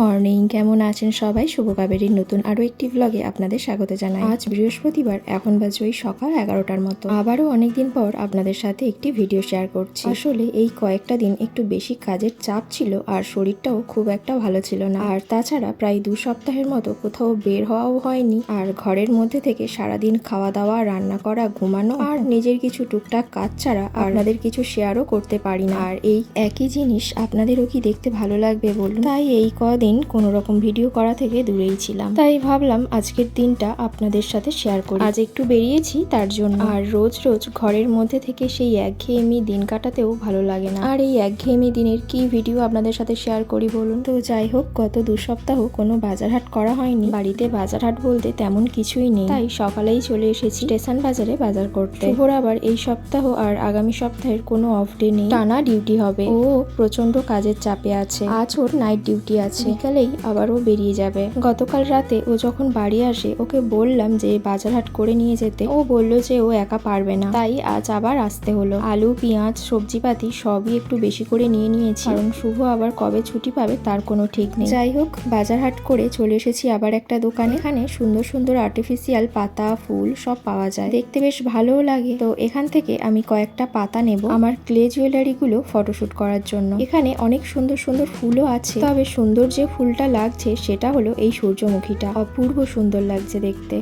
Morning, কেমন আছেন সবাই? শুভ কাবেরীর নতুন আরো একটি ব্লগে আপনাদের স্বাগত জানাই। আজ বৃহস্পতিবার, এখন বাজে ওই সকাল 11টার মতো। আবারও অনেকদিন পর আপনাদের সাথে একটি ভিডিও শেয়ার করছি। আসলে এই কয়েকটা দিন একটু বেশি কাজের চাপ ছিল আর শরীরটাও খুব একটা ভালো ছিল না। আর তাছাড়া প্রায় 2 সপ্তাহের মতো কোথাও বের হওয়াও হয়নি। আর ঘরের মধ্যে থেকে সারাদিন খাওয়া দাওয়া, রান্না করা, ঘুমানো আর নিজের কিছু টুকটাক কাজ ছাড়া আপনাদের কিছু শেয়ারও করতে পারি না। আর এই একই জিনিস আপনাদেরও কি দেখতে ভালো লাগবে বলুন? তাই এই কদিন কোনো রকম ভিডিও করা থেকে দূরেই ছিলাম। তাই ভাবলাম আজকের দিনটা আপনাদের সাথে শেয়ার করি। আজ একটু বেরিয়েছি তার জন্য। আর রোজ রোজ ঘরের মধ্যে থেকে সেই একঘেয়েমি দিন কাটাতেও ভালো লাগে না। আর এই একঘেয়েমি দিনের কি ভিডিও আপনাদের সাথে শেয়ার করি বলুন? তো যাই হোক, গত 2 সপ্তাহ কোনো বাজারহাট করা হয়নি। বাড়িতে বাজারহাট বলতে তেমন কিছুই নেই। তাই সকালেই চলে এসেছি স্টেশন বাজারে বাজার করতে। শুভর আবার এই সপ্তাহ আর আগামী সপ্তাহের কোনো অফ ডে নেই, টানা ডিউটি হবে। ও প্রচন্ড কাজের চাপে আছে। আজ ওর নাইট ডিউটি আছে, বিকালেই আবার ও বেরিয়ে যাবে। গতকাল রাতে ও যখন বাড়ি আসে ওকে বললাম যে বাজারহাট করে নিয়ে যেতে। ও বলল যে ও একা পারবে না, তাই আজ আবার আসতে হলো। আলু, পেঁয়াজ, সবজিপাতি সবই একটু বেশি করে নিয়ে নিয়েছি, কারণ শুভ আবার কবে ছুটি পাবে তার কোনো ঠিক নেই। যাই হোক, বাজারহাট করে চলে এসেছি আবার একটা দোকানে। এখানে সুন্দর সুন্দর আর্টিফিশিয়াল পাতা, ফুল সব পাওয়া যায়, দেখতে বেশ ভালোও লাগে। তো এখান থেকে আমি কয়েকটা পাতা নেব আমার ক্লে জুয়েলারি গুলো ফটোশুট করার জন্য। এখানে অনেক সুন্দর সুন্দর ফুলও আছে, তবে সুন্দর যে ফুলটা লাগছে সেটা হলো এই সূর্যমুখীটা। অপূর্ব সুন্দর লাগছে দেখতে।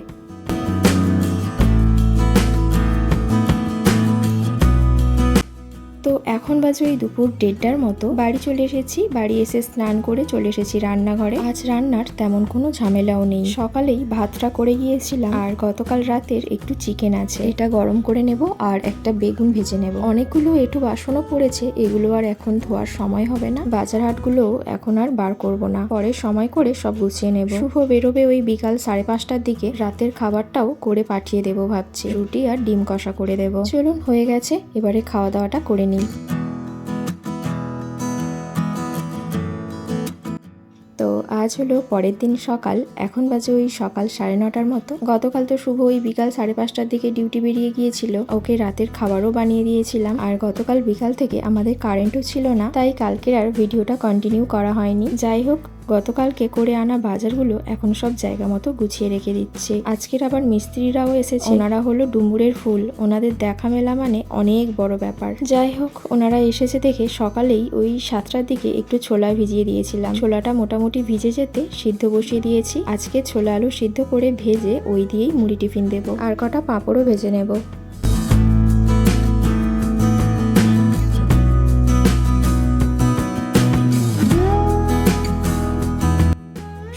তো এখন বাজে ওই দুপুর 1:30টার মতো। বাড়ি চলে এসেছি। বাড়ি এসে স্নান করে চলে এসেছি রান্নাঘরে। আজ রান্নার তেমন কোনো ঝামেলাও নেই। সকালেই ভাতটা করে গিয়েছিলাম, আর গতকাল রাতের একটু চিকেন আছে, এটা গরম করে নেব আর একটা বেগুন ভেজে নেব। অনেকগুলো একটু বাসনও পড়েছে, এগুলো আর এখন ধোয়ার সময় হবে না। বাজার হাটগুলো এখন আর বার করব না, পরে সময় করে সব গুছিয়ে নেব। শুভ বেরোবে ওই বিকাল 5:30টার দিকে। রাতের খাবারটাও করে পাঠিয়ে দেবো ভাবছি, রুটি আর ডিম কষা করে দেব। চলুন, হয়ে গেছে, এবারে খাওয়া দাওয়াটা করে নিই। তো আজ হলো পরের দিন সকাল, এখন বাজে ওই সকাল 9:30টার মতো। গতকাল তো শুভ ওই বিকাল 5:30টার দিকে ডিউটি বেরিয়ে গিয়েছিল, ওকে রাতের খাবারও বানিয়ে দিয়েছিলাম। আর গতকাল বিকাল থেকে আমাদের কারেন্টও ছিল না, তাই কালকের আর ভিডিওটা কন্টিনিউ করা হয়নি। যাই হোক, গতকালকে করে আনা বাজারগুলো এখন সব জায়গা মতো গুছিয়ে রেখে দিচ্ছে। আজকের আবার মিস্ত্রিরাও এসেছে। ওনারা হলো ডুমুরের ফুল, ওনাদের দেখা মেলা মানে অনেক বড় ব্যাপার। যাই হোক, ওনারা এসেছে দেখে সকালেই ওই 7টার দিকে একটু ছোলা ভিজিয়ে দিয়েছিলাম। ছোলাটা মোটামুটি ভিজে যেতে সিদ্ধ বসিয়ে দিয়েছি। আজকে ছোলা আলু সিদ্ধ করে ভেজে ওই দিয়েই মুড়ি টিফিন দেবো, আর কটা পাঁপড়ও ভেজে নেব।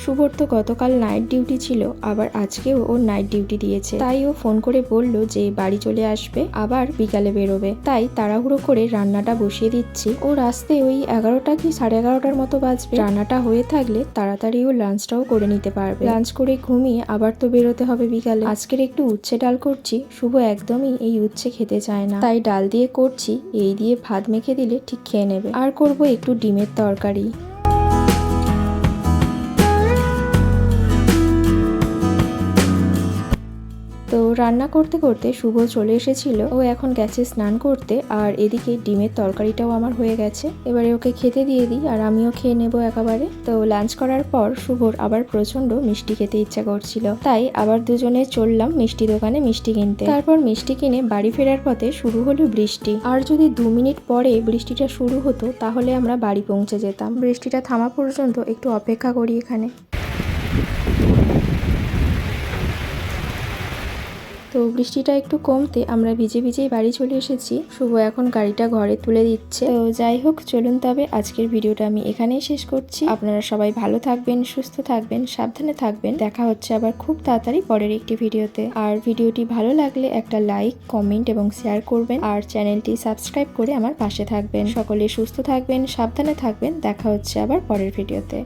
শুভর তো গতকাল নাইট ডিউটি ছিল, আবার আজকেও ওর নাইট ডিউটি দিয়েছে। তাই ও ফোন করে বলল যে বাড়ি চলে আসবে, আবার বিকালে বেরোবে। তাই তাড়াহুড়ো করে রান্নাটা বসিয়ে দিচ্ছি। ওর আসতে ওই 11টা কি 11:30টার মতো বাজবে। রান্নাটা হয়ে থাকলে তাড়াতাড়ি ও লাঞ্চটাও করে নিতে পারবে। লাঞ্চ করে ঘুমিয়ে আবার তো বেরোতে হবে বিকালে। আজকের একটু উচ্ছে ডাল করছি, শুভ একদমই এই উচ্ছে খেতে চায় না, তাই ডাল দিয়ে করছি। এই দিয়ে ভাত মেখে দিলে ঠিক খেয়ে নেবে। আর করব একটু ডিমের তরকারি। তো রান্না করতে করতে শুভ চলে এসেছিল, ও এখন গেছে স্নান করতে। আর এদিকে ডিমের তরকারিটাও আমার হয়ে গেছে, এবারে ওকে খেতে দিয়ে দিই আর আমিও খেয়ে নেবো একেবারে। তো লাঞ্চ করার পর শুভর আবার প্রচন্ড মিষ্টি খেতে ইচ্ছা করছিল, তাই আবার দুজনে চললাম মিষ্টি দোকানে মিষ্টি কিনতে। তারপর মিষ্টি কিনে বাড়ি ফেরার পথে শুরু হলো বৃষ্টি। আর যদি 2 মিনিট পরে বৃষ্টিটা শুরু হতো তাহলে আমরা বাড়ি পৌঁছে যেতাম। বৃষ্টিটা থামা পর্যন্ত একটু অপেক্ষা করি এখানে। তো বৃষ্টিটা একটু কমতে আমরা ভিজে ভিজেই বাড়ি চলে এসেছি। শুভ এখন গাড়িটা ঘরে তুলে দিচ্ছে। তো যাই হোক, চলুন তবে আজকের ভিডিওটা আমি এখানেই শেষ করছি। আপনারা সবাই ভালো থাকবেন, সুস্থ থাকবেন, সাবধানে থাকবেন। দেখা হচ্ছে আবার খুব তাড়াতাড়ি পরের একটি ভিডিওতে। আর ভিডিওটি ভালো লাগলে একটা লাইক, কমেন্ট এবং শেয়ার করবেন। আর চ্যানেলটি সাবস্ক্রাইব করে আমার পাশে থাকবেন। সকলে সুস্থ থাকবেন, সাবধানে থাকবেন। দেখা হচ্ছে আবার পরের ভিডিওতে।